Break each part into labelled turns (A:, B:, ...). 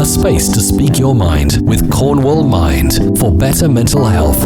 A: a space to speak your mind with Cornwall Mind for better mental health.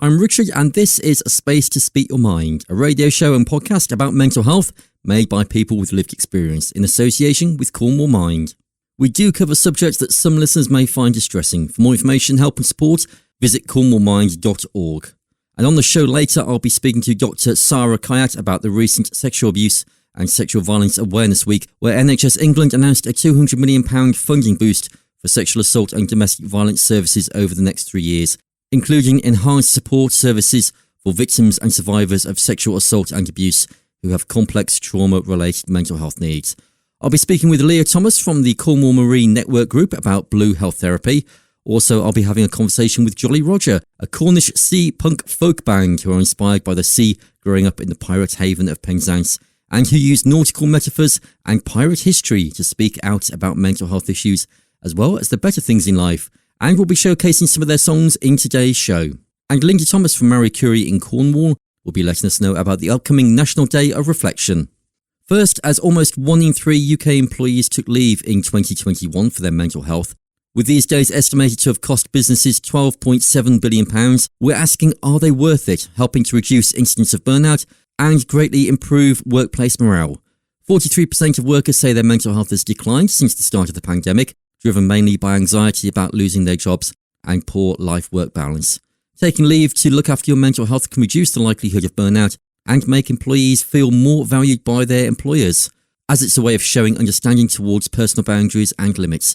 B: I'm Richard, and this is A Space to Speak Your Mind, a radio show and podcast about mental health made by people with lived experience in association with Cornwall Mind. We do cover subjects that some listeners may find distressing. For more information, help and support, visit cornwallmind.org. And on the show later, I'll be speaking to Dr. Sara Kayat about the recent Sexual Abuse and Sexual Violence Awareness Week, where NHS England announced a £200 million funding boost for sexual assault and domestic violence services over the next 3 years, including enhanced support services for victims and survivors of sexual assault and abuse who have complex trauma-related mental health needs. I'll be speaking with Lea Thomas from the Cornwall Marine Network group about Blue Health Therapy. Also, I'll be having a conversation with Jolly Roger, a Cornish sea punk folk band who are inspired by the sea growing up in the pirate haven of Penzance and who use nautical metaphors and pirate history to speak out about mental health issues as well as the better things in life. And we'll be showcasing some of their songs in today's show. And Lynda Thomas from Marie Curie in Cornwall will be letting us know about the upcoming National Day of Reflection. First, as almost 1 in 3 UK employees took leave in 2021 for their mental health, with these days estimated to have cost businesses £12.7 billion, we're asking, are they worth it, helping to reduce incidents of burnout and greatly improve workplace morale? 43% of workers say their mental health has declined since the start of the pandemic, driven mainly by anxiety about losing their jobs and poor life-work balance. Taking leave to look after your mental health can reduce the likelihood of burnout and make employees feel more valued by their employers, as it's a way of showing understanding towards personal boundaries and limits.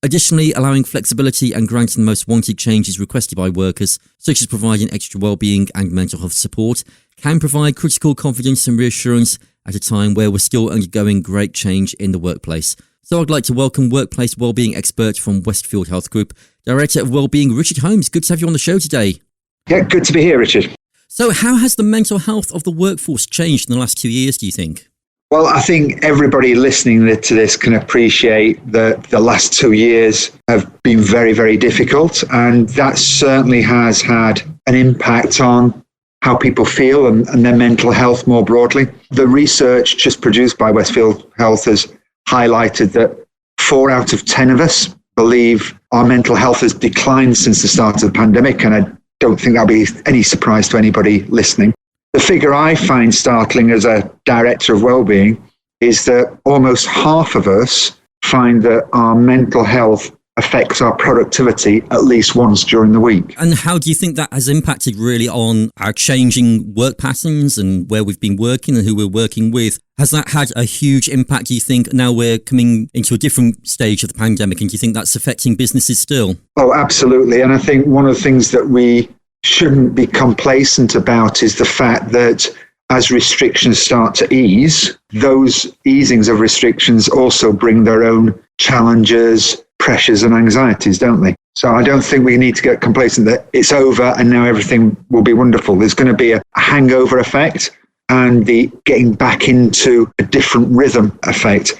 B: Additionally, allowing flexibility and granting the most wanted changes requested by workers, such as providing extra wellbeing and mental health support, can provide critical confidence and reassurance at a time where we're still undergoing great change in the workplace. So I'd like to welcome workplace wellbeing expert from Westfield Health Group, Director of Wellbeing, Richard Holmes. Good to have you on the show today.
C: Yeah, good to be here, Richard.
B: So how has the mental health of the workforce changed in the last 2 years, do you think?
C: Well, I think everybody listening to this can appreciate that the last 2 years have been very, very difficult. And that certainly has had an impact on how people feel and their mental health more broadly. The research just produced by Westfield Health has highlighted that 4 out of 10 of us believe our mental health has declined since the start of the pandemic. And I don't think that'll be any surprise to anybody listening. The figure I find startling as a Director of Wellbeing is that almost half of us find that our mental health affects our productivity at least once during the week.
B: And how do you think that has impacted really on our changing work patterns and where we've been working and who we're working with? Has that had a huge impact, do you think, now we're coming into a different stage of the pandemic, and do you think that's affecting businesses still?
C: Oh, absolutely. And I think one of the things that we shouldn't be complacent about is the fact that as restrictions start to ease, those easings of restrictions also bring their own challenges, pressures and anxieties, don't they? So I don't think we need to get complacent that it's over and now everything will be wonderful. There's going to be a hangover effect and the getting back into a different rhythm effect.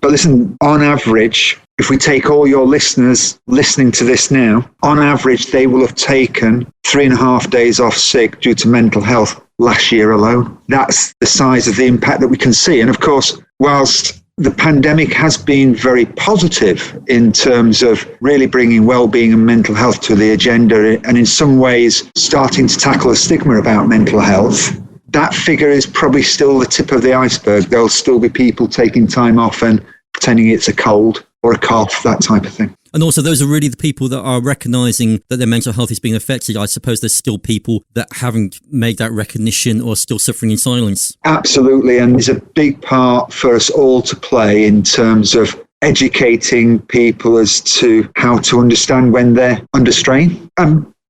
C: But listen, on average, if we take all your listeners listening to this now, on average, they will have taken 3.5 days off sick due to mental health last year alone. That's the size of the impact that we can see. And of course, whilst the pandemic has been very positive in terms of really bringing well-being and mental health to the agenda, and in some ways starting to tackle the stigma about mental health, that figure is probably still the tip of the iceberg. There'll still be people taking time off and pretending it's a cold or a cough, that type of thing.
B: And also, those are really the people that are recognising that their mental health is being affected. I suppose there's still people that haven't made that recognition or still suffering in silence.
C: Absolutely. And there's a big part for us all to play in terms of educating people as to how to understand when they're under strain.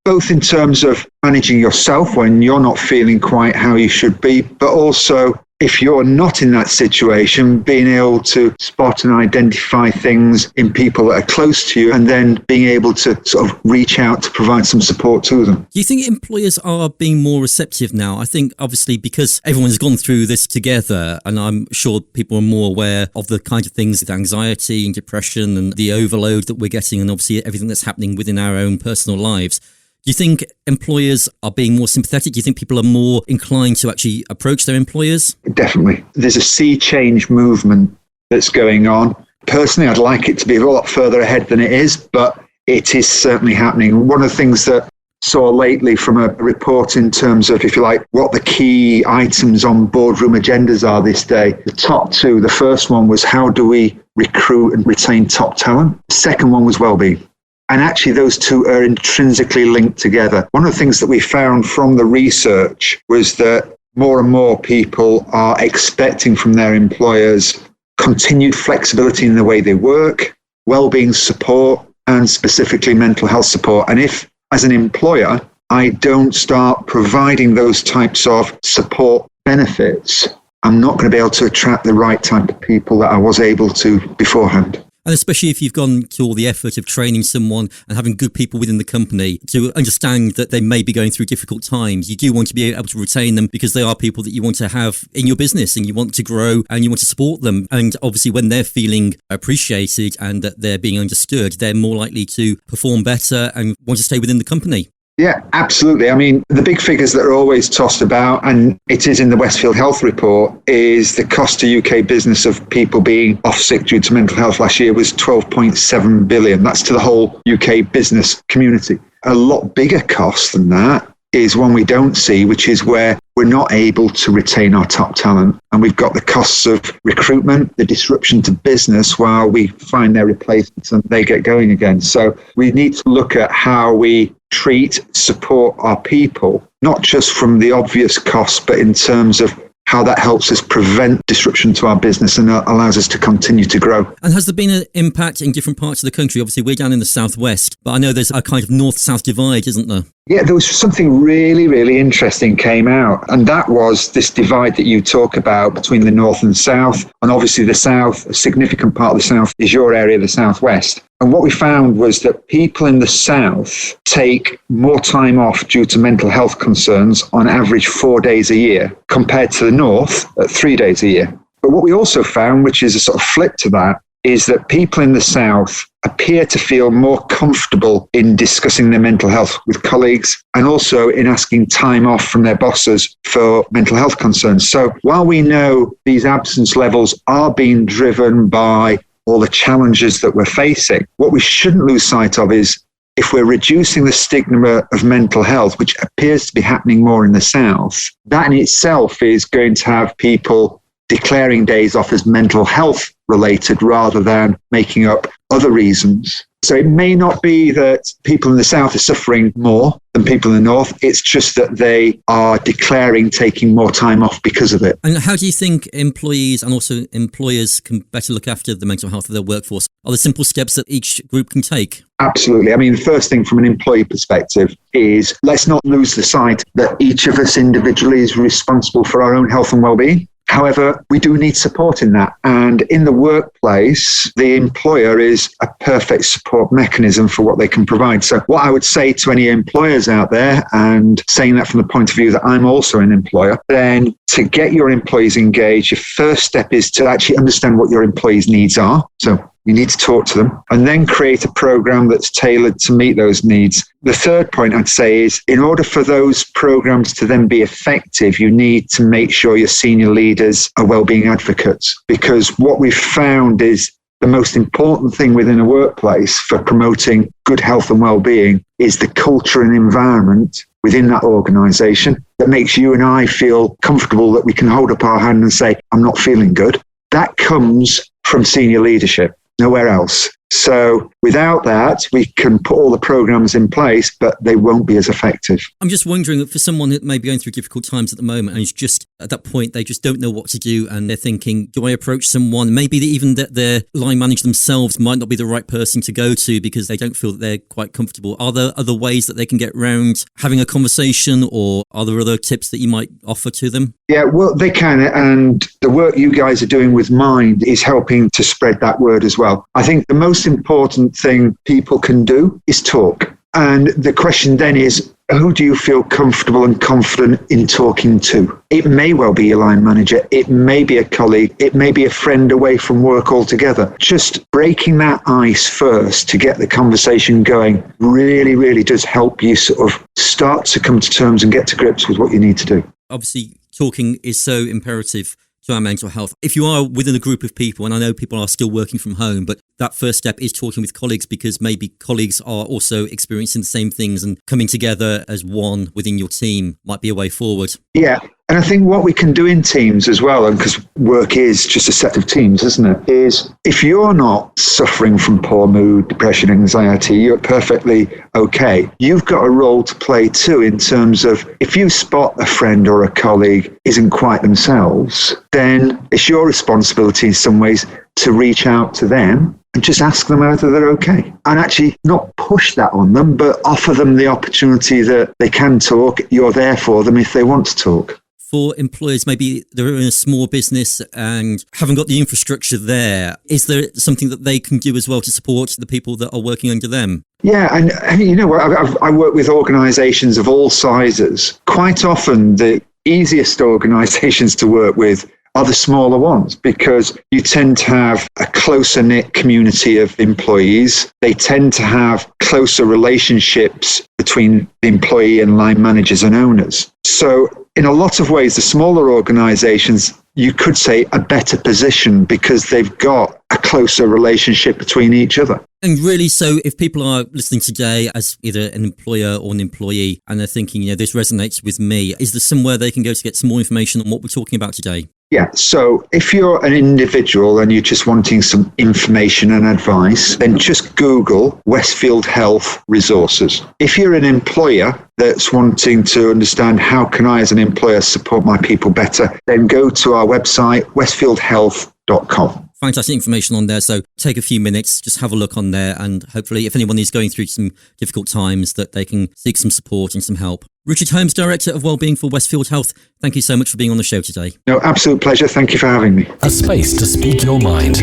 C: Both in terms of managing yourself when you're not feeling quite how you should be, but also if you're not in that situation, being able to spot and identify things in people that are close to you and then being able to sort of reach out to provide some support to them.
B: Do you think employers are being more receptive now? I think obviously because everyone's gone through this together, and I'm sure people are more aware of the kind of things with anxiety and depression and the overload that we're getting and obviously everything that's happening within our own personal lives. Do you think employers are being more sympathetic? Do you think people are more inclined to actually approach their employers?
C: Definitely. There's a sea change movement that's going on. Personally, I'd like it to be a lot further ahead than it is, but it is certainly happening. One of the things that I saw lately from a report in terms of, if you like, what the key items on boardroom agendas are this day, the top two, the first one was how do we recruit and retain top talent? The second one was wellbeing. And actually, those two are intrinsically linked together. One of the things that we found from the research was that more and more people are expecting from their employers continued flexibility in the way they work, wellbeing support, and specifically mental health support. And if, as an employer, I don't start providing those types of support benefits, I'm not going to be able to attract the right type of people that I was able to beforehand.
B: And especially if you've gone to all the effort of training someone and having good people within the company to understand that they may be going through difficult times, you do want to be able to retain them because they are people that you want to have in your business and you want to grow and you want to support them. And obviously when they're feeling appreciated and that they're being understood, they're more likely to perform better and want to stay within the company.
C: Yeah, absolutely. I mean, the big figures that are always tossed about, and it is in the Westfield Health report, is the cost to UK business of people being off sick due to mental health last year was 12.7 billion. That's to the whole UK business community. A lot bigger cost than that is one we don't see, which is where we're not able to retain our top talent. And we've got the costs of recruitment, the disruption to business while we find their replacements and they get going again. So we need to look at how we treat, support our people, not just from the obvious costs, but in terms of how that helps us prevent disruption to our business and allows us to continue to grow.
B: And has there been an impact in different parts of the country? Obviously, we're down in the southwest, but I know there's a kind of north-south divide, isn't there?
C: Yeah, there was something really, really interesting came out, and that was this divide that you talk about between the north and south. And obviously the south, a significant part of the south is your area, the southwest. And what we found was that people in the south take more time off due to mental health concerns, on average 4 days a year, compared to the north at 3 days a year. But what we also found, which is a sort of flip to that, is that people in the south appear to feel more comfortable in discussing their mental health with colleagues and also in asking time off from their bosses for mental health concerns. So while we know these absence levels are being driven by all the challenges that we're facing, what we shouldn't lose sight of is if we're reducing the stigma of mental health, which appears to be happening more in the south, that in itself is going to have people declaring days off as mental health related rather than making up other reasons. So it may not be that people in the south are suffering more than people in the north. It's just that they are declaring taking more time off because of it.
B: And how do you think employees and also employers can better look after the mental health of their workforce? Are there simple steps that each group can take?
C: Absolutely. I mean, the first thing from an employee perspective is let's not lose the sight that each of us individually is responsible for our own health and well-being. However, we do need support in that. And in the workplace, the employer is a perfect support mechanism for what they can provide. So what I would say to any employers out there, and saying that from the point of view that I'm also an employer, then to get your employees engaged, your first step is to actually understand what your employees' needs are. So you need to talk to them and then create a program that's tailored to meet those needs. The third point I'd say is in order for those programs to then be effective, you need to make sure your senior leaders are wellbeing advocates, because what we've found is the most important thing within a workplace for promoting good health and well-being is the culture and environment within that organisation that makes you and I feel comfortable that we can hold up our hand and say, I'm not feeling good. That comes from senior leadership. Nowhere else. So without that, we can put all the programs in place, but they won't be as effective.
B: I'm just wondering, for someone that may be going through difficult times at the moment and is just at that point, they just don't know what to do and they're thinking, do I approach someone? Maybe even that their line manager themselves might not be the right person to go to because they don't feel that they're quite comfortable. Are there other ways that they can get around having a conversation, or are there other tips that you might offer to them?
C: Yeah, well, they can. And the work you guys are doing with Mind is helping to spread that word as well. I think the most important thing people can do is talk. And the question then is, who do you feel comfortable and confident in talking to? It may well be your line manager. It may be a colleague. It may be a friend away from work altogether. Just breaking that ice first to get the conversation going really, really does help you sort of start to come to terms and get to grips with what you need to do.
B: Obviously, talking is so imperative to our mental health. If you are within a group of people, and I know people are still working from home, but that first step is talking with colleagues, because maybe colleagues are also experiencing the same things, and coming together as one within your team might be a way forward.
C: Yeah. And I think what we can do in teams as well, and because work is just a set of teams, isn't it, is if you're not suffering from poor mood, depression, anxiety, you're perfectly okay. You've got a role to play too, in terms of if you spot a friend or a colleague isn't quite themselves, then it's your responsibility in some ways to reach out to them and just ask them whether they're okay. And actually not push that on them, but offer them the opportunity that they can talk. You're there for them if they want to talk.
B: For employers, maybe they're in a small business and haven't got the infrastructure there, is there something that they can do as well to support the people that are working under them?
C: Yeah, and you know, I work with organisations of all sizes. Quite often, the easiest organisations to work with are the smaller ones, because you tend to have a closer knit community of employees. They tend to have closer relationships between the employee and line managers and owners. So in a lot of ways, the smaller organisations, you could say, a better position because they've got a closer relationship between each other.
B: And really, so if people are listening today as either an employer or an employee, and they're thinking, this resonates with me, is there somewhere they can go to get some more information on what we're talking about today?
C: Yeah, so if you're an individual and you're just wanting some information and advice, then just Google Westfield Health Resources. If you're an employer that's wanting to understand how can I as an employer support my people better, then go to our website, westfieldhealth.com.
B: Fantastic information on there. So take a few minutes, just have a look on there, and hopefully if anyone is going through some difficult times, that they can seek some support and some help. Richard Holmes, Director of Wellbeing for Westfield Health, thank you so much for being on the show today.
C: No, absolute pleasure. Thank you for having me.
A: A space to speak your mind.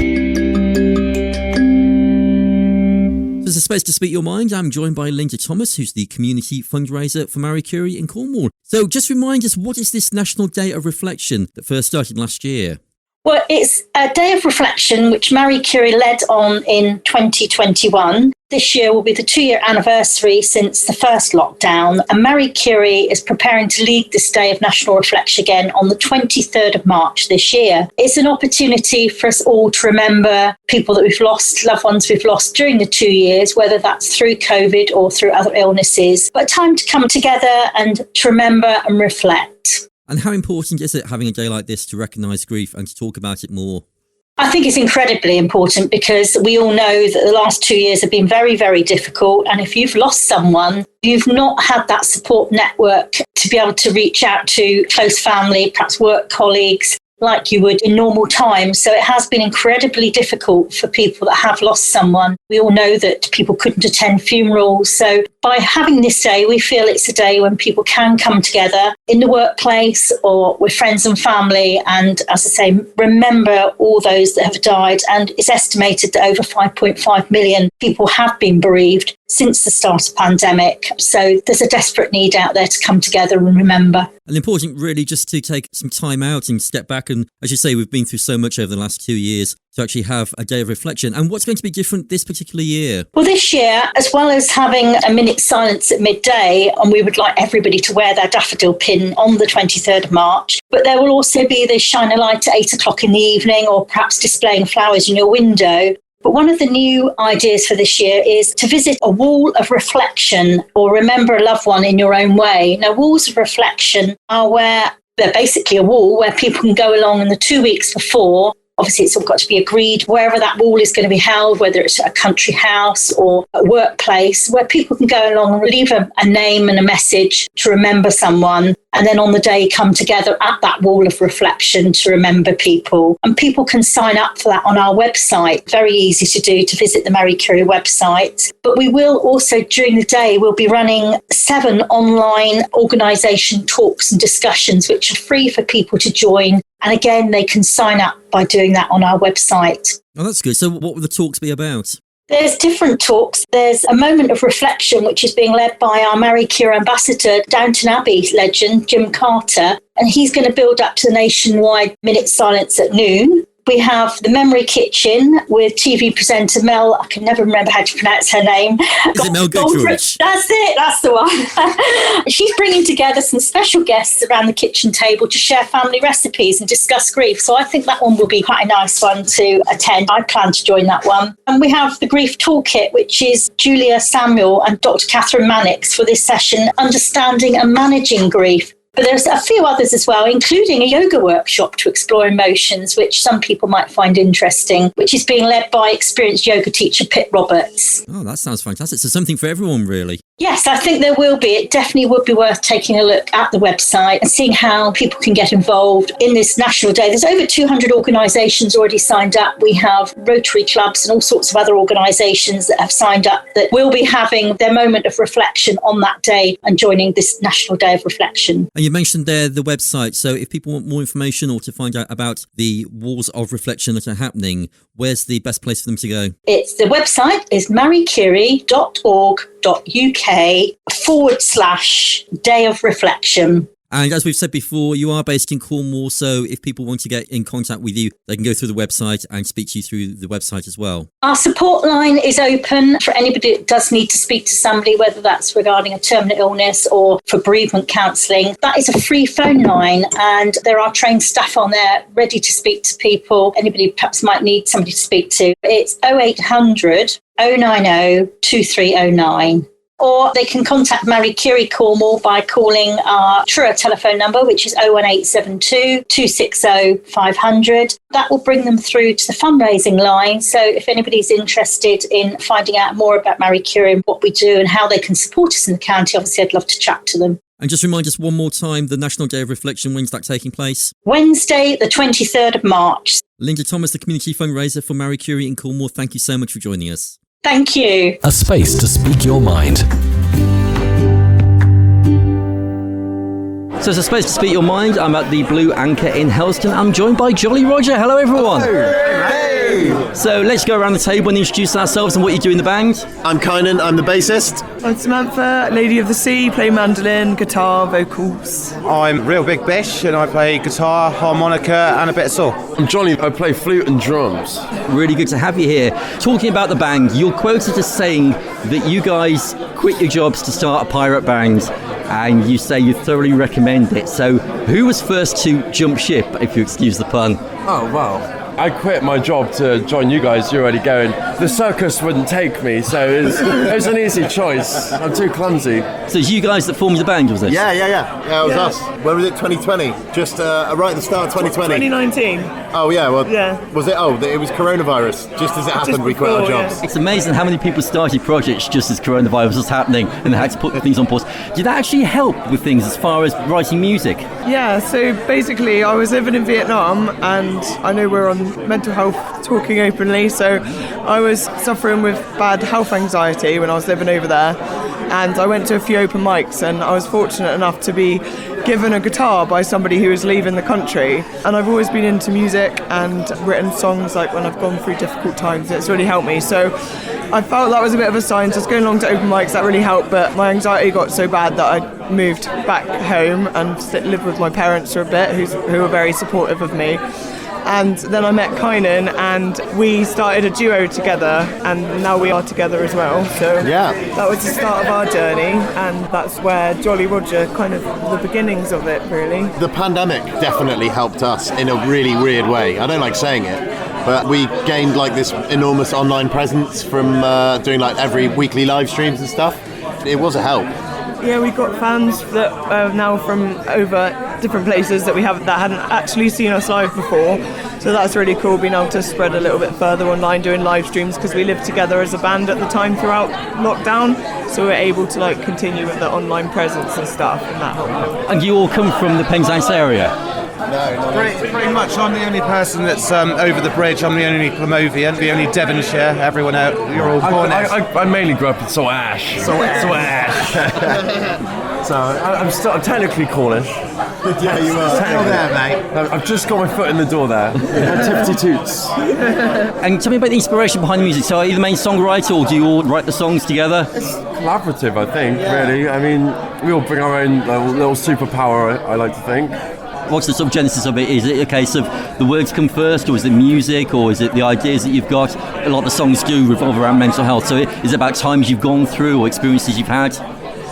B: There's a space to speak your mind. I'm joined by Lynda Thomas, who's the community fundraiser for Marie Curie in Cornwall. So just remind us, what is this National Day of Reflection that first started last year?
D: Well, it's a day of reflection which Marie Curie led on in 2021. This year will be the 2-year anniversary since the first lockdown, and Marie Curie is preparing to lead this day of national reflection again on the 23rd of March this year. It's an opportunity for us all to remember people that we've lost, loved ones we've lost during the 2 years, whether that's through COVID or through other illnesses, but a time to come together and to remember and reflect.
B: And how important is it having a day like this to recognise grief and to talk about it more?
D: I think it's incredibly important because we all know that the last 2 years have been very, very difficult. And if you've lost someone, you've not had that support network to be able to reach out to close family, perhaps work colleagues, like you would in normal times. So it has been incredibly difficult for people that have lost someone. We all know that people couldn't attend funerals. So by having this day, we feel it's a day when people can come together in the workplace or with friends and family. And as I say, remember all those that have died. And it's estimated that over 5.5 million people have been bereaved since the start of the pandemic. So there's a desperate need out there to come together and remember.
B: And important really just to take some time out and step back. And as you say, we've been through so much over the last 2 years to actually have a day of reflection. And what's going to be different this particular year?
D: Well, this year, as well as having a minute's silence at midday, and we would like everybody to wear their daffodil pin on the 23rd of March, but there will also be the shine a light at 8 o'clock in the evening, or perhaps displaying flowers in your window. But one of the new ideas for this year is to visit a wall of reflection or remember a loved one in your own way. Now, walls of reflection are where they're basically a wall where people can go along in the 2 weeks before. Obviously, it's all got to be agreed wherever that wall is going to be held, whether it's a country house or a workplace, where people can go along and leave a name and a message to remember someone. And then on the day, come together at that wall of reflection to remember people. And people can sign up for that on our website. Very easy to do, to visit the Marie Curie website. But we will also, during the day, we'll be running 7 online organisation talks and discussions, which are free for people to join. And again, they can sign up by doing that on our website.
B: Oh, that's good. So what will the talks be about?
D: There's different talks. There's a moment of reflection, which is being led by our Marie Curie ambassador, Downton Abbey legend, Jim Carter. And he's going to build up to the nationwide minute silence at noon. We have the Memory Kitchen with TV presenter Mel, I can never remember how to pronounce her name.
B: Is it Mel Goodrich?
D: That's it, that's the one. She's bringing together some special guests around the kitchen table to share family recipes and discuss grief. So I think that one will be quite a nice one to attend. I plan to join that one. And we have the Grief Toolkit, which is Julia Samuel and Dr. Catherine Mannix for this session, Understanding and Managing Grief. But there's a few others as well, including a yoga workshop to explore emotions, which some people might find interesting, which is being led by experienced yoga teacher Pip Roberts.
B: Oh, that sounds fantastic. So something for everyone, really.
D: Yes, I think there will be. It definitely would be worth taking a look at the website and seeing how people can get involved in this National Day. There's over 200 organisations already signed up. We have Rotary clubs and all sorts of other organisations that have signed up that will be having their moment of reflection on that day and joining this National Day of Reflection.
B: And you mentioned there the website. So if people want more information or to find out about the wars of reflection that are happening, where's the best place for them to go?
D: It's the website is mariecurie.org.uk/Day of Reflection.
B: And as we've said before, you are based in Cornwall, so if people want to get in contact with you, they can go through the website and speak to you through the website as well.
D: Our support line is open for anybody that does need to speak to somebody, whether that's regarding a terminal illness or for bereavement counselling. That is a free phone line, and there are trained staff on there ready to speak to people. Anybody perhaps might need somebody to speak to. It's 0800 090 2309. Or they can contact Marie Curie Cornwall by calling our Truro telephone number, which is 01872 260 500. That will bring them through to the fundraising line. So if anybody's interested in finding out more about Marie Curie and what we do and how they can support us in the county, obviously I'd love to chat to them.
B: And just remind us one more time, the National Day of Reflection, when's that taking place?
D: Wednesday, the 23rd of March.
B: Lynda Thomas, the community fundraiser for Marie Curie in Cornwall, thank you so much for joining us.
D: Thank you.
A: A space to speak your mind.
B: So it's a space to speak your mind. I'm at the Blue Anchor in Helston. I'm joined by Jolly Roger. Hello, everyone.
E: Hey.
B: So let's go around the table and introduce ourselves and what you do in the band.
E: I'm Kynan, I'm the bassist.
F: I'm Samantha, Lady of the Sea, play mandolin, guitar, vocals.
G: I'm Real Big Bish and I play guitar, harmonica and a bit of saw.
H: I'm Johnny, I play flute and drums.
B: Really good to have you here. Talking about the band, you're quoted as saying that you guys quit your jobs to start a pirate band, and you say you thoroughly recommend it. So who was first to jump ship, if you excuse the pun?
H: Oh, wow. I quit my job to join you guys. You're already going. The circus wouldn't take me, so it was an easy choice. I'm too clumsy.
B: So it's you guys that formed the band, was it?
E: Yeah, it was us. When was it, 2020? Just right at the start of 2020?
F: 2019.
E: Oh, yeah, well,
F: Yeah.
E: Was it? Oh, it was coronavirus. Just as it happened, we quit our
F: before,
E: jobs.
B: It's amazing how many people started projects just as coronavirus was happening and they had to put things on pause. Did that actually help with things as far as writing music?
F: Yeah, so basically I was living in Vietnam, and I know we're on mental health talking openly, so I was suffering with bad health anxiety when I was living over there, and I went to a few open mics, and I was fortunate enough to be given a guitar by somebody who was leaving the country. And I've always been into music and written songs like when I've gone through difficult times. It's really helped me, so I felt that was a bit of a sign. Just going along to open mics, that really helped, but my anxiety got so bad that I moved back home and lived with my parents for a bit, who were very supportive of me. And then I met Kynan, and we started a duo together, and now we are together as well. So
E: Yeah.
F: that was the start of our journey, and that's where Jolly Roger, kind of the beginnings of it, really.
E: The pandemic definitely helped us in a really weird way. I don't like saying it, but we gained like this enormous online presence from doing like every weekly live streams and stuff. It was a help.
F: Yeah, we got fans that are now from over different places that hadn't actually seen us live before. So that's really cool, being able to spread a little bit further online, doing live streams, because we lived together as a band at the time throughout lockdown. So we're able to like continue with the online presence and stuff, and that helped.
B: And you all come from the Penzance area?
G: Pretty much, I'm the only person that's over the bridge. I'm the only Plymothian, the only Devonshire. Everyone out, you're all Cornish.
H: I mainly grew up in Salt Ash. So I'm technically Cornish.
E: Yeah, you are.
G: Still there, mate.
H: I've just got my foot in the door there. Tippity toots.
B: And tell me about the inspiration behind the music. So are you the main songwriter, or do you all write the songs together?
H: It's collaborative, I think, really. I mean, we all bring our own little superpower, I like to think.
B: What's the sort of genesis of it? Is it a case of the words come first, or is it music, or is it the ideas that you've got? A lot of the songs do revolve around mental health, so is it about times you've gone through or experiences you've had?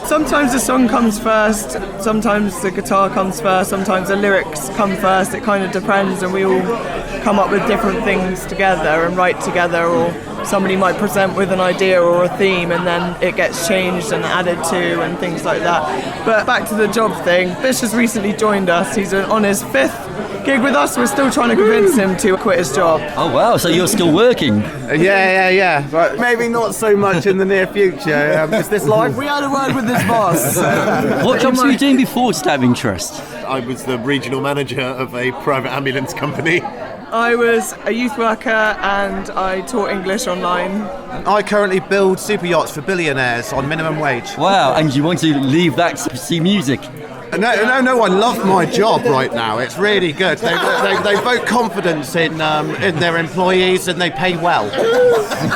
F: Sometimes the song comes first, sometimes the guitar comes first, sometimes the lyrics come first. It kind of depends, and we all come up with different things together and write together, or somebody might present with an idea or a theme and then it gets changed and added to and things like that. But back to the job thing, Bish has recently joined us. He's on his 5th gig with us. We're still trying to convince him to quit his job.
B: Oh wow, so you're still working?
G: Yeah. But maybe not so much in the near future. Is this live? We had a word with this boss.
B: What jobs were you doing before, just out of interest?
E: I was the regional manager of a private ambulance company.
F: I was a youth worker and I taught English online.
G: I currently build super yachts for billionaires on minimum wage.
B: Wow, and you want to leave that to pursue music?
G: No, I love my job right now. It's really good. They vote confidence in their employees and they pay well.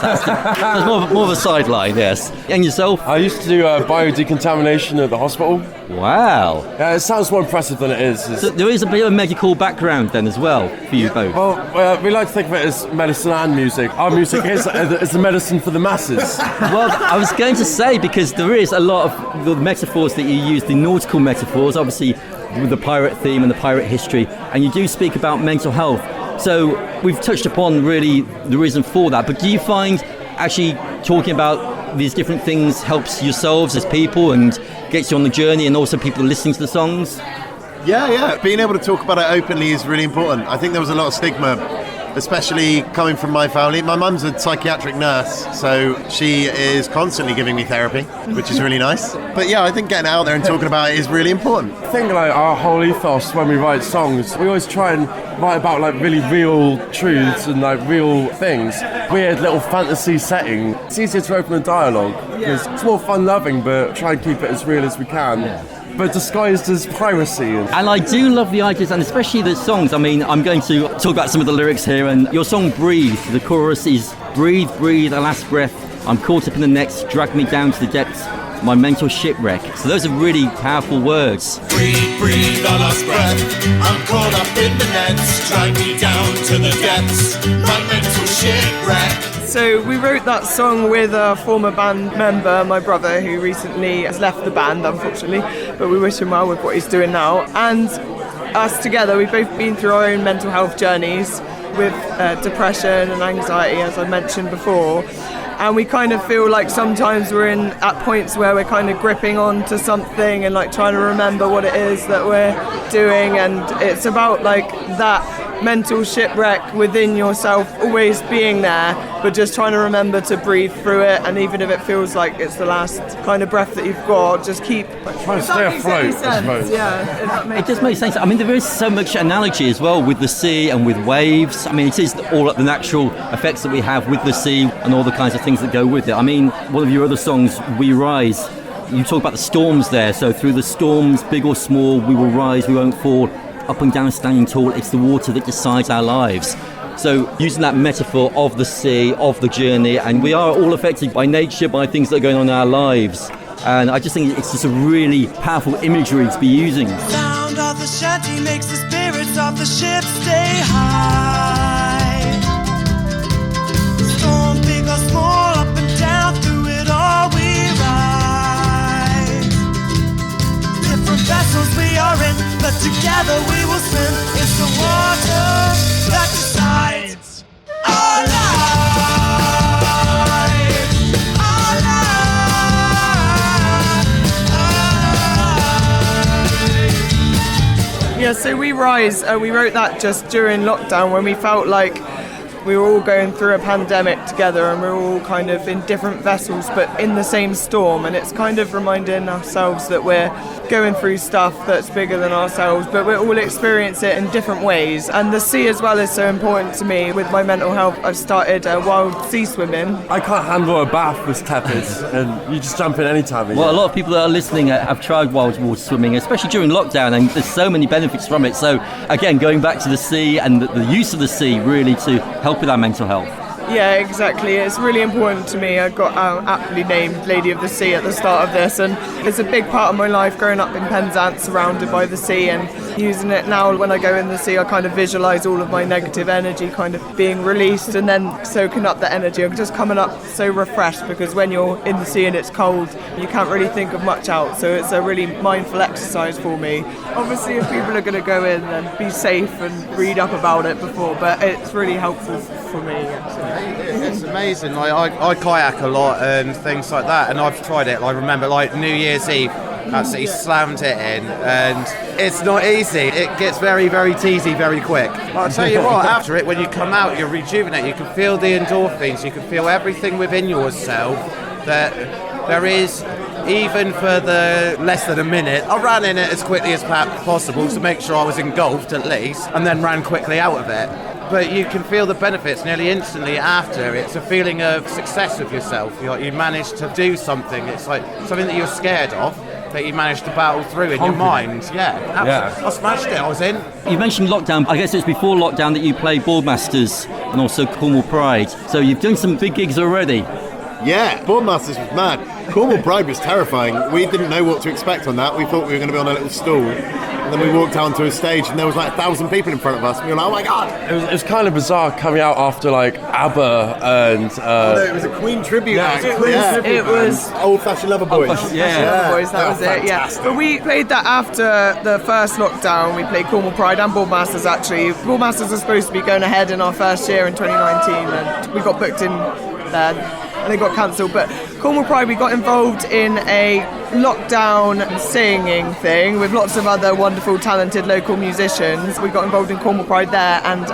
B: That's more of a sideline, yes. And yourself?
H: I used to do biodecontamination at the hospital.
B: Wow.
H: It sounds more impressive than it is.
B: So there is a bit of a medical background then as well for you both?
H: Well, we like to think of it as medicine and music. Our music is the medicine for the masses.
B: Well, I was going to say, because there is a lot of the metaphors that you use, the nautical metaphors, obviously with the pirate theme and the pirate history, and you do speak about mental health. So we've touched upon really the reason for that, but do you find actually talking about these different things helps yourselves as people and gets you on the journey, and also people listening to the songs?
E: Yeah. Being able to talk about it openly is really important. I think there was a lot of stigma, especially coming from my family. My mum's a psychiatric nurse, so she is constantly giving me therapy, which is really nice. But yeah, I think getting out there and talking about it is really important.
H: I think like our whole ethos when we write songs, we always try and write about like really real truths and like real things. Weird little fantasy setting. It's easier to open a dialogue because it's more fun-loving, but try and keep it as real as we can. But disguised as piracy.
B: And I do love the ideas, and especially the songs. I mean, I'm going to talk about some of the lyrics here, and your song Breathe, the chorus is breathe, breathe, a last breath, I'm caught up in the nets, drag me down to the depths, my mental shipwreck. So those are really powerful words.
I: Breathe, breathe, a last breath, I'm caught up in the nets, drag me down to the depths, my mental shipwreck.
F: So we wrote that song with a former band member, my brother, who recently has left the band, unfortunately, but we wish him well with what he's doing now. And us together, we've both been through our own mental health journeys with depression and anxiety, as I mentioned before. And we kind of feel like sometimes we're at points where we're kind of gripping on to something and like trying to remember what it is that we're doing. And it's about like that mental shipwreck within yourself always being there, but just trying to remember to breathe through it. And even if it feels like it's the last kind of breath that you've got, just keep
H: trying to stay afloat, I suppose.
F: Yeah,
B: it does make sense. I mean, there is so much analogy as well with the sea and with waves. I mean, it is all the natural effects that we have with the sea and all the kinds of things that go with it. I mean, one of your other songs, We Rise, you talk about the storms there. So through the storms, big or small, we will rise, we won't fall. Up and down, standing tall, it's the water that decides our lives. So using that metaphor of the sea, of the journey, and we are all affected by nature, by things that are going on in our lives. And I just think it's just a really powerful imagery to be using.
I: Sound of the shanty makes the spirits of the ship stay high. Storm big or small, up and down, through it all we ride. Different vessels we are in, but together we will swim. It's the water that decides our life. Our life.
F: Yeah, so We Rise, we wrote that just during lockdown when we felt like we were all going through a pandemic together and we were all kind of in different vessels but in the same storm, and it's kind of reminding ourselves that we're going through stuff that's bigger than ourselves, but we all experience it in different ways. And the sea as well is so important to me. With my mental health, I've started wild sea swimming.
H: I can't handle a bath that's tepid, and you just jump in any time.
B: Well, a lot of people that are listening have tried wild water swimming, especially during lockdown, and there's so many benefits from it. So again, going back to the sea and the use of the sea really to help with our mental health.
F: Yeah, exactly. It's really important to me. I got aptly named Lady of the Sea at the start of this, and it's a big part of my life growing up in Penzance, surrounded by the sea, and using it now when I go in the sea. I kind of visualise all of my negative energy kind of being released and then soaking up the energy. I'm just coming up so refreshed, because when you're in the sea and it's cold, you can't really think of much out. So it's a really mindful exercise for me. Obviously, if people are going to go in, then be safe and read up about it before, but it's really helpful for me, actually.
G: It's amazing. I kayak a lot and things like that, and I've tried it. I remember New Year's Eve, absolutely slammed it in, and it's not easy. It gets very, very teasy very quick. But I'll tell you what, after it, when you come out, you're rejuvenated. You can feel the endorphins. You can feel everything within yourself that there is. Even for the less than a minute, I ran in it as quickly as possible to make sure I was engulfed at least, and then ran quickly out of it. But you can feel the benefits nearly instantly after. It's a feeling of success with yourself. You managed to do something. It's like something that you're scared of, that you managed to battle through in your mind. Yeah, absolutely. I smashed it. I was in.
B: You mentioned lockdown. I guess it was before lockdown that you played Boardmasters and also Cornwall Pride. So you've done some big gigs already.
E: Yeah, Boardmasters was mad. Cornwall Pride was terrifying. We didn't know what to expect on that. We thought we were going to be on a little stool. And then we walked out onto a stage and there was 1,000 people in front of us. And we were like, oh my God!
H: It was kind of bizarre coming out after ABBA and...
E: no, it was a Queen tribute act.
F: It was
E: Old Fashioned Lover Boys.
F: Lover Boys, that was it, yeah. But we played that after the first lockdown. We played Cornwall Pride and Boardmasters, actually. Boardmasters was supposed to be going ahead in our first year in 2019, and we got booked in then. And they got cancelled, but Cornwall Pride, we got involved in a lockdown singing thing with lots of other wonderful, talented local musicians. We got involved in Cornwall Pride there, and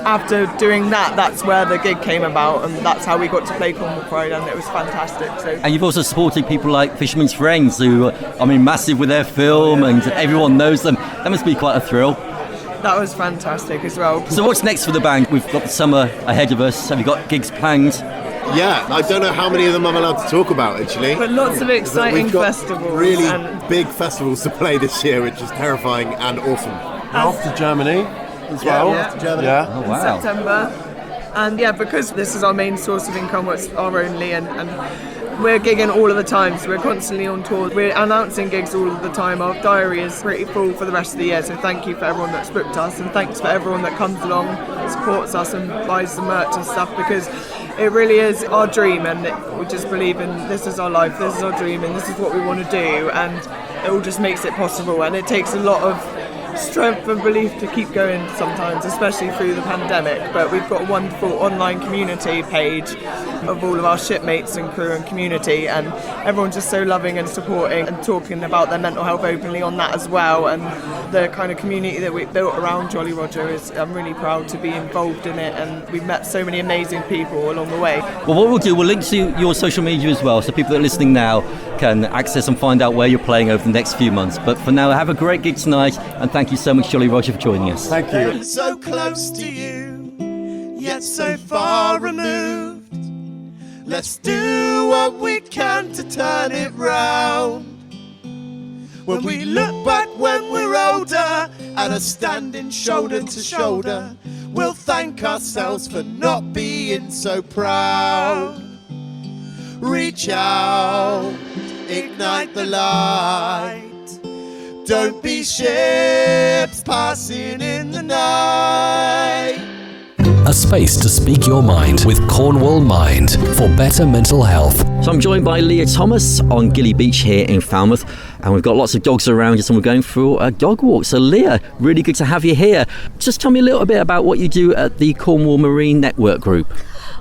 F: after doing that, that's where the gig came about, and that's how we got to play Cornwall Pride, and it was fantastic. So.
B: And you've also supported people like Fisherman's Friends, who are massive with their film, and everyone knows them. That must be quite a thrill.
F: That was fantastic as well.
B: So what's next for the band? We've got the summer ahead of us. Have you got gigs planned?
E: Yeah, I don't know how many of them I'm allowed to talk about, actually.
F: But lots of exciting
E: we've got
F: festivals.
E: Really big festivals to play this year, which is terrifying and awesome.
H: And off to Germany as well.
E: Off to Germany.
H: Yeah.
B: Oh, wow.
F: In September. And because this is our main source of income, it's our only, and we're gigging all of the time, so we're constantly on tour. We're announcing gigs all of the time. Our diary is pretty full for the rest of the year, so thank you for everyone that's booked us, and thanks for everyone that comes along, supports us and buys the merch and stuff, because it really is our dream, and we just believe in this is our life, this is our dream, and this is what we want to do, and it all just makes it possible. And it takes a lot of strength and belief to keep going sometimes, especially through the pandemic, but we've got a wonderful online community page of all of our shipmates and crew and community, and everyone's just so loving and supporting and talking about their mental health openly on that as well. And the kind of community that we built around Jolly Roger I'm really proud to be involved in it, and we've met so many amazing people along the way.
B: Well, what we'll do, we'll link to your social media as well, so people that are listening now can access and find out where you're playing over the next few months. But for now, have a great gig tonight, and thank you so much, Jolly Roger, for joining us.
H: Thank you.
I: So close to you, yet so far removed. Let's do what we can to turn it round. When we look back when we're older and are standing shoulder to shoulder, we'll thank ourselves for not being so proud. Reach out, ignite the light. Don't be ships passing in the night.
A: A space to speak your mind with Cornwall Mind for better mental health.
B: So I'm joined by Lea Thomas on Gilly Beach here in Falmouth, and we've got lots of dogs around us and we're going through a dog walk. So Lea, really good to have you here. Just tell me a little bit about what you do at the Cornwall Marine Network Group.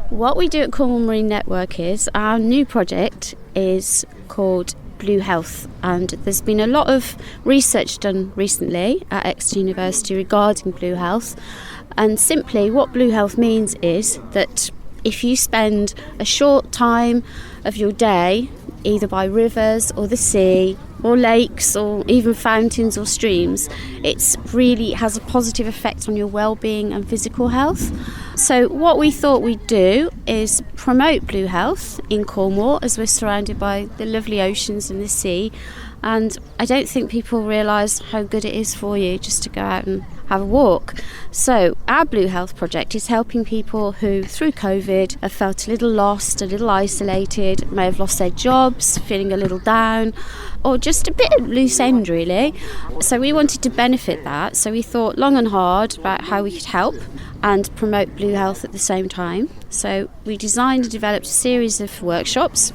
J: What we do at Cornwall Marine Network is our new project is called Blue Health, and there's been a lot of research done recently at Exeter University regarding Blue Health. And simply what Blue Health means is that if you spend a short time of your day either by rivers or the sea or lakes or even fountains or streams, it really has a positive effect on your well-being and physical health. So what we thought we'd do is promote Blue Health in Cornwall, as we're surrounded by the lovely oceans and the sea. And I don't think people realise how good it is for you just to go out and have a walk. So our Blue Health project is helping people who, through COVID, have felt a little lost, a little isolated, may have lost their jobs, feeling a little down, or just a bit at loose end, really. So we wanted to benefit that. So we thought long and hard about how we could help and promote Blue Health at the same time. So we designed and developed a series of workshops.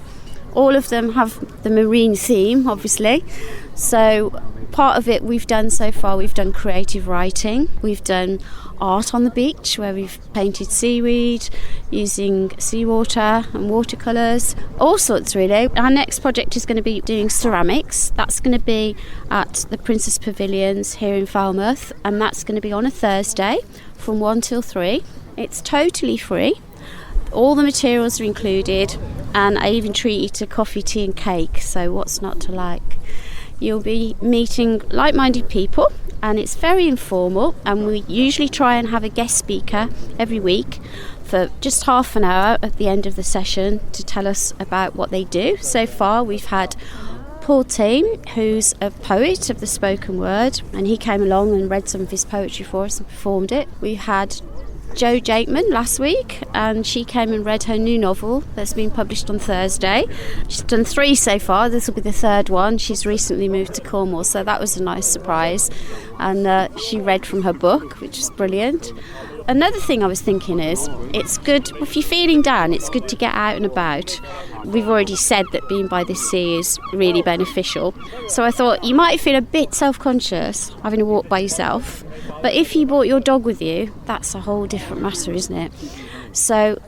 J: All of them have the marine theme, obviously. So part of it we've done so far, we've done creative writing, we've done art on the beach where we've painted seaweed using seawater and watercolours, all sorts really. Our next project is going to be doing ceramics. That's going to be at the Princess Pavilions here in Falmouth, and that's going to be on a Thursday from 1 till 3. It's totally free. All the materials are included, and I even treat you to coffee, tea and cake, so what's not to like? You'll be meeting like-minded people, and it's very informal, and we usually try and have a guest speaker every week for just half an hour at the end of the session to tell us about what they do. So far we've had Paul Team, who's a poet of the spoken word, and he came along and read some of his poetry for us and performed it. We had Jo Jakeman last week, and she came and read her new novel that's been published on Thursday. She's done 3 so far. This will be the 3rd one. She's recently moved to Cornwall, so that was a nice surprise, and she read from her book, which was brilliant. Another thing I was thinking is, it's good, if you're feeling down, it's good to get out and about. We've already said that being by the sea is really beneficial. So I thought you might feel a bit self-conscious having a walk by yourself. But if you brought your dog with you, that's a whole different matter, isn't it? So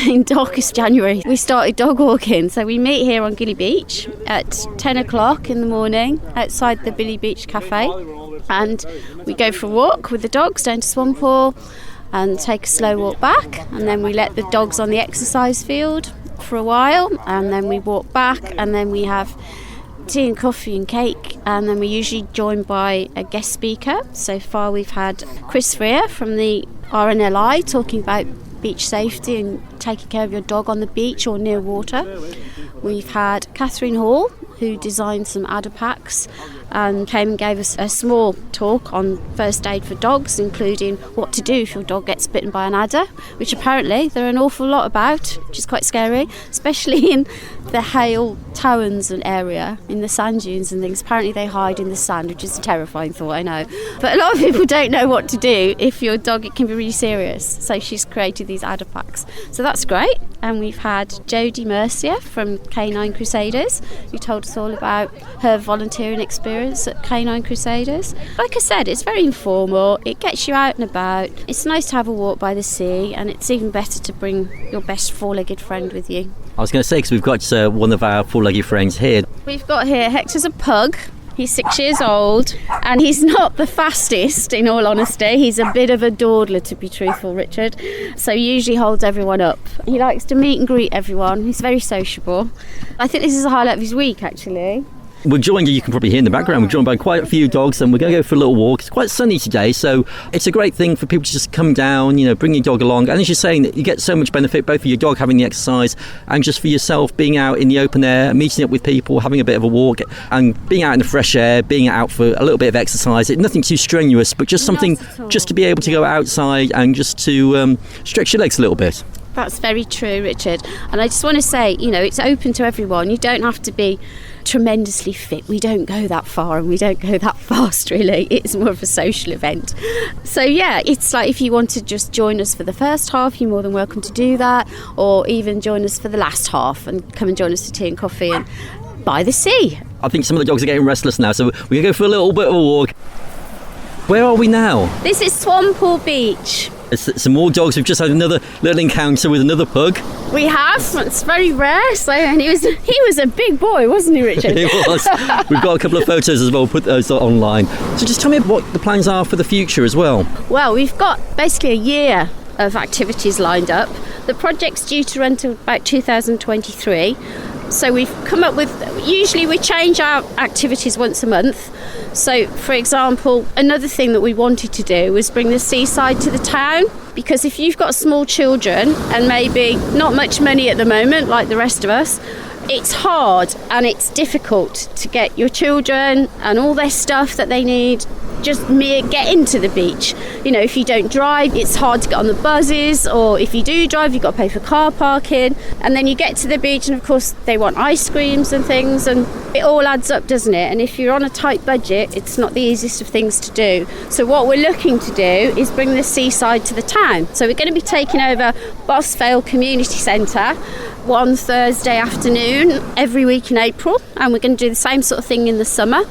J: in darkest January, we started dog walking. So we meet here on Gilly Beach at 10 o'clock in the morning outside the Billy Beach Cafe. And we go for a walk with the dogs down to Swampole and take a slow walk back, and then we let the dogs on the exercise field for a while, and then we walk back, and then we have tea and coffee and cake, and then we're usually joined by a guest speaker. So far we've had Chris Freer from the RNLI talking about beach safety and taking care of your dog on the beach or near water. We've had Catherine Hall, who designed some adder packs and came and gave us a small talk on first aid for dogs, including what to do if your dog gets bitten by an adder, which apparently there are an awful lot about, which is quite scary, especially in the Hale Towns and area, in the sand dunes and things. Apparently they hide in the sand, which is a terrifying thought, I know. But a lot of people don't know what to do if your dog, it can be really serious. So she's created these adder packs. So that's great. And we've had Jodie Mercier from Canine Crusaders, who told us all about her volunteering experience at Canine Crusaders. Like I said, it's very informal, it gets you out and about, it's nice to have a walk by the sea, and it's even better to bring your best four-legged friend with you.
B: I was going to say, because we've got one of our four-legged friends here.
J: We've got here, Hector's a pug. He's 6 years old, and he's not the fastest, in all honesty. He's a bit of a dawdler, to be truthful, Richard. So he usually holds everyone up. He likes to meet and greet everyone. He's very sociable. I think this is the highlight of his week, actually.
B: We're joined, you can probably hear in the background, we're joined by quite a few dogs, and we're going to go for a little walk. It's quite sunny today, so it's a great thing for people to just come down, bring your dog along. And as you're saying, that you get so much benefit, both for your dog having the exercise and just for yourself being out in the open air, meeting up with people, having a bit of a walk, and being out in the fresh air, being out for a little bit of exercise. It's nothing too strenuous, but just something just to be able to go outside and just to stretch your legs a little bit.
J: That's very true, Richard. And I just want to say, it's open to everyone. You don't have to be tremendously fit. We don't go that far and we don't go that fast, really. It's more of a social event. So yeah, it's like if you want to just join us for the first half, you're more than welcome to do that, or even join us for the last half and come and join us for tea and coffee and by the sea.
B: I think some of the dogs are getting restless now, so we're going to go for a little bit of a walk. Where are we now?
J: This is Swampole Beach.
B: Some more dogs. We've just had another little encounter with another pug.
J: We have. It's very rare. So, and he was a big boy, wasn't he, Richard?
B: He was. We've got a couple of photos as well. We'll put those online. So just tell me what the plans are for the future as well.
J: Well, we've got basically a year of activities lined up. The project's due to run to about 2023. So we've come up with, usually we change our activities once a month. So, for example, another thing that we wanted to do was bring the seaside to the town, because if you've got small children and maybe not much money at the moment, like the rest of us, it's hard and it's difficult to get your children and all their stuff that they need just mere getting to the beach. You know, if you don't drive, it's hard to get on the buses, or if you do drive, you've got to pay for car parking. And then you get to the beach and of course they want ice creams and things, and it all adds up, doesn't it? And if you're on a tight budget, it's not the easiest of things to do. So what we're looking to do is bring the seaside to the town. So we're going to be taking over Westfield Community Centre one Thursday afternoon every week in April, and we're going to do the same sort of thing in the summer.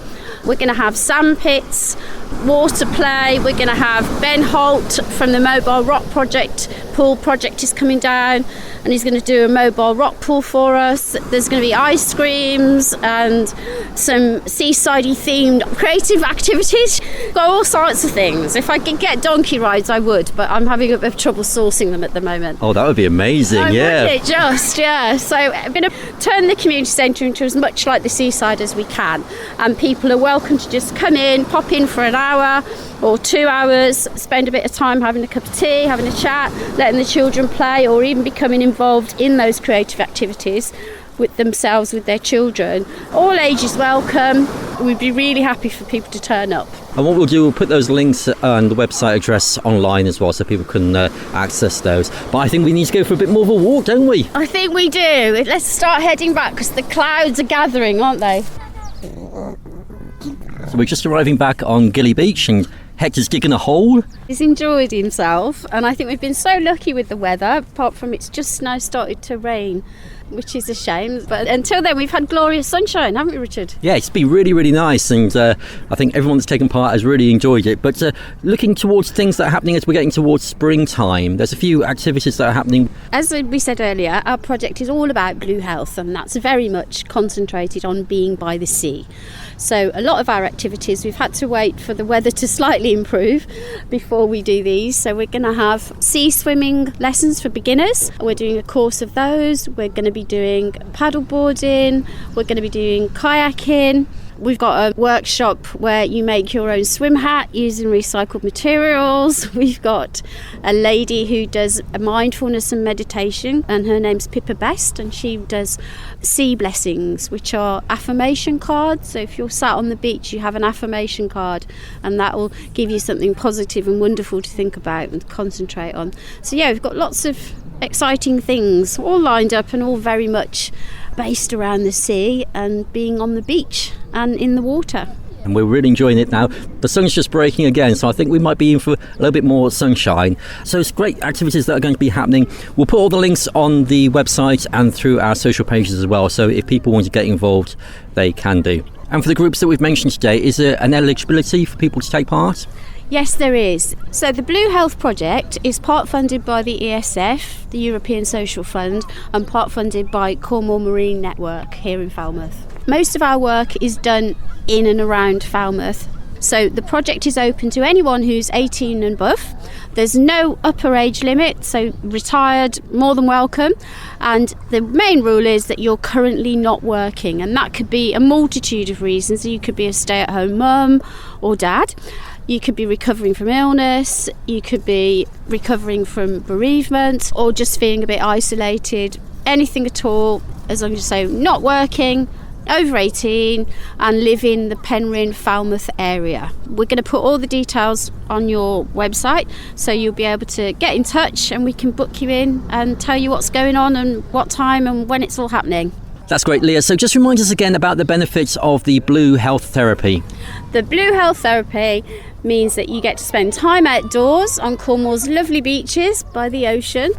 J: We're going to have sand pits, water play. We're going to have Ben Holt from the Mobile Rock Pool project is coming down, and he's going to do a mobile rock pool for us. There's going to be ice creams and some seasidey themed creative activities. Got all sorts of things. If I could get donkey rides, I would, but I'm having a bit of trouble sourcing them at the moment.
B: Oh, that would be amazing, yeah.
J: Wouldn't it just, yeah. So I'm going to turn the community centre into as much like the seaside as we can, and people are welcome to just come in, pop in for an hour or 2 hours, spend a bit of time having a cup of tea, having a chat, letting the children play, or even becoming involved in those creative activities with themselves, with their children. All ages welcome. We'd be really happy for people to turn up.
B: And what we'll do, we'll put those links and the website address online as well so people can access those. But I think we need to go for a bit more of a walk, don't we?
J: I think we do. Let's start heading back because the clouds are gathering, aren't they?
B: So we're just arriving back on Gilly Beach and Hector's digging a hole.
J: He's enjoyed himself, and I think we've been so lucky with the weather, apart from it's just now started to rain, which is a shame. But until then, we've had glorious sunshine, haven't we, Richard?
B: Yeah, it's been really, really nice, and I think everyone that's taken part has really enjoyed it. But looking towards things that are happening as we're getting towards springtime, there's a few activities that are happening.
J: As we said earlier, our project is all about blue health, and that's very much concentrated on being by the sea. So a lot of our activities, we've had to wait for the weather to slightly improve before we do these. So we're going to have sea swimming lessons for beginners. We're doing a course of those. We're going to be doing paddle boarding. We're going to be doing kayaking. We've got a workshop where you make your own swim hat using recycled materials. We've got a lady who does a mindfulness and meditation, and her name's Pippa Best, and she does sea blessings, which are affirmation cards. So if you're sat on the beach, you have an affirmation card, and that will give you something positive and wonderful to think about and concentrate on. So yeah, we've got lots of exciting things all lined up and all very much based around the sea and being on the beach and in the water.
B: And we're really enjoying it now. The sun's just breaking again, so I think we might be in for a little bit more sunshine. So it's great activities that are going to be happening. We'll put all the links on the website and through our social pages as well, so if people want to get involved, they can do. And for the groups that we've mentioned today, is there an eligibility for people to take part?
J: Yes, there is. So the Blue Health Project is part funded by the ESF, the European Social Fund, and part funded by Cornwall Marine Network here in Falmouth. Most of our work is done in and around Falmouth. So the project is open to anyone who's 18 and above. There's no upper age limit, so retired, more than welcome. And the main rule is that you're currently not working, and that could be a multitude of reasons. You could be a stay-at-home mum or dad. You could be recovering from illness, you could be recovering from bereavement, or just feeling a bit isolated. Anything at all, as long as you say not working, over 18 and live in the Penryn Falmouth area. We're going to put all the details on your website, so you'll be able to get in touch and we can book you in and tell you what's going on and what time and when it's all happening.
B: That's great, Lea. So just remind us again about the benefits of the Blue Health Therapy.
J: The Blue Health Therapy means that you get to spend time outdoors on Cornwall's lovely beaches by the ocean.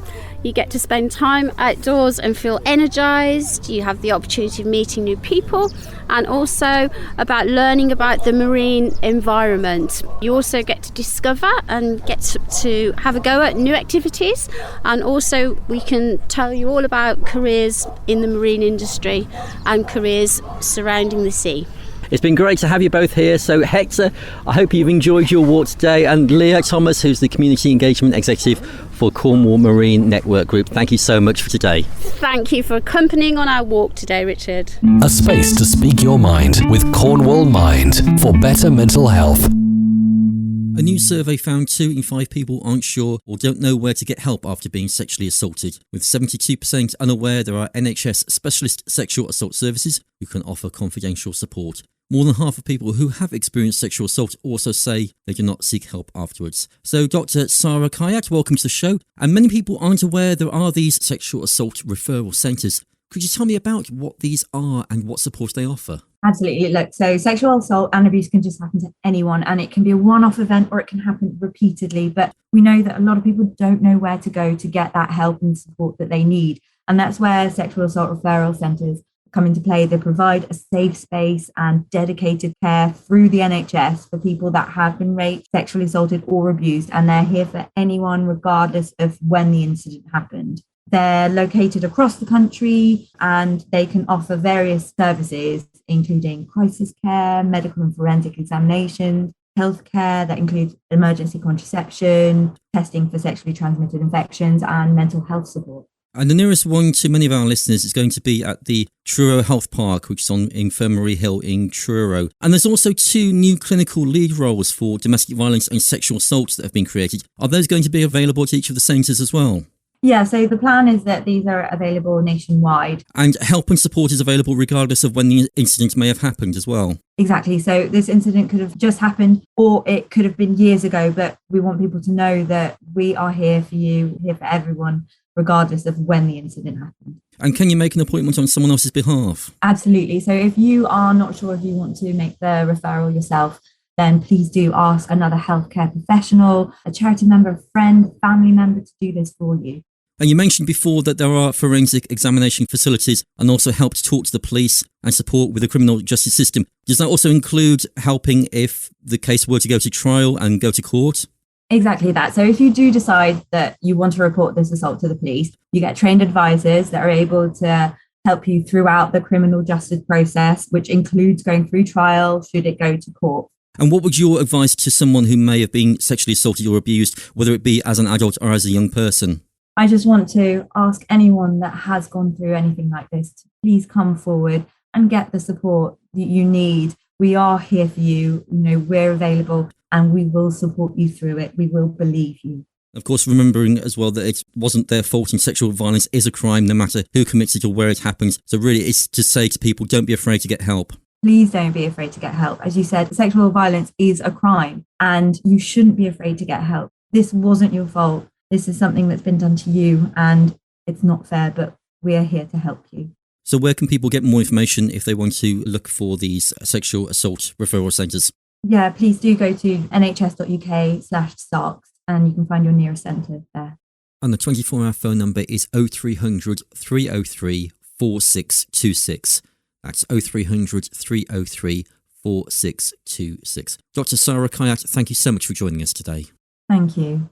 J: You get to spend time outdoors and feel energised. You have the opportunity of meeting new people and also about learning about the marine environment. You also get to discover and get to have a go at new activities, and also we can tell you all about careers in the marine industry and careers surrounding the sea.
B: It's been great to have you both here. So Hector, I hope you've enjoyed your walk today, and Lea Thomas, who's the Community Engagement Executive for Cornwall Marine Network Group. Thank you so much for today.
J: Thank you for accompanying on our walk today, Richard.
A: A space to speak your mind with Cornwall Mind for better mental health.
B: A new survey found 2 in 5 people aren't sure or don't know where to get help after being sexually assaulted, with 72% unaware there are NHS specialist sexual assault services who can offer confidential support. More than half of people who have experienced sexual assault also say they do not seek help afterwards. So Dr. Sara Kayat, welcome to the show. And many people aren't aware there are these sexual assault referral centres. Could you tell me about what these are and what support they offer?
K: Absolutely. Look, so sexual assault and abuse can just happen to anyone, and it can be a one-off event or it can happen repeatedly. But we know that a lot of people don't know where to go to get that help and support that they need. And that's where sexual assault referral centres come into play. They provide a safe space and dedicated care through the NHS for people that have been raped, sexually assaulted or abused. And they're here for anyone, regardless of when the incident happened. They're located across the country and they can offer various services, including crisis care, medical and forensic examinations, healthcare that includes emergency contraception, testing for sexually transmitted infections, and mental health support.
B: And the nearest one to many of our listeners is going to be at the Truro Health Park, which is on Infirmary Hill in Truro. And there's also 2 new clinical lead roles for domestic violence and sexual assaults that have been created. Are those going to be available at each of the centres as well?
K: Yeah, so the plan is that these are available nationwide.
B: And help and support is available regardless of when the incident may have happened as well.
K: Exactly. So this incident could have just happened or it could have been years ago, but we want people to know that we are here for you, here for everyone, regardless of when the incident happened.
B: And can you make an appointment on someone else's behalf?
K: Absolutely. So if you are not sure if you want to make the referral yourself, then please do ask another healthcare professional, a charity member, a friend, family member to do this for you.
B: And you mentioned before that there are forensic examination facilities and also help to talk to the police and support with the criminal justice system. Does that also include helping if the case were to go to trial and go to court?
K: Exactly that. So if you do decide that you want to report this assault to the police, you get trained advisors that are able to help you throughout the criminal justice process, which includes going through trial should it go to court.
B: And what would your advice to someone who may have been sexually assaulted or abused, whether it be as an adult or as a young person?
K: I just want to ask anyone that has gone through anything like this to please come forward and get the support that you need. We are here for you. We're available and we will support you through it. We will believe you.
B: Of course, remembering as well that it wasn't their fault and sexual violence is a crime no matter who commits it or where it happens. So really it's to say to people, don't be afraid to get help.
K: Please don't be afraid to get help. As you said, sexual violence is a crime and you shouldn't be afraid to get help. This wasn't your fault. This is something that's been done to you and it's not fair, but we are here to help you.
B: So where can people get more information if they want to look for these sexual assault referral centres?
K: Yeah, please do go to nhs.uk/SARCs and you can find your nearest centre there.
B: And the 24-hour phone number is 0300 303 4626. That's 0300 303 4626. Dr. Sara Kayat, thank you so much for joining us today.
K: Thank you.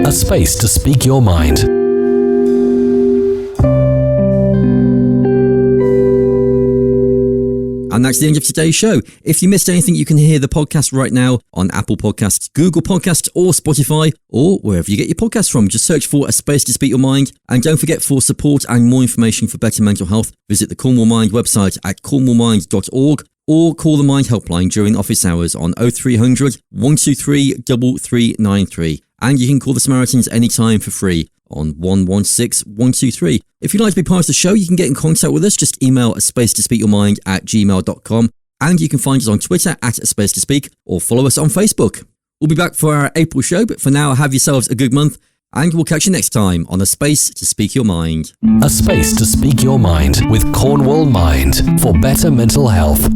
A: A space to speak your mind.
B: And that's the end of today's show. If you missed anything, you can hear the podcast right now on Apple Podcasts, Google Podcasts, or Spotify, or wherever you get your podcasts from. Just search for A Space to Speak Your Mind. And don't forget, for support and more information for better mental health, visit the Cornwall Mind website at cornwallmind.org or call the Mind helpline during office hours on 0300 123 3393. And you can call the Samaritans anytime for free on 116 123. If you'd like to be part of the show, you can get in contact with us. Just email aspacetospeakyourmind@gmail.com. And you can find us on Twitter @aspacetospeak or follow us on Facebook. We'll be back for our April show, but for now, have yourselves a good month. And we'll catch you next time on A Space to Speak Your Mind.
A: A space to speak your mind with Cornwall Mind for better mental health.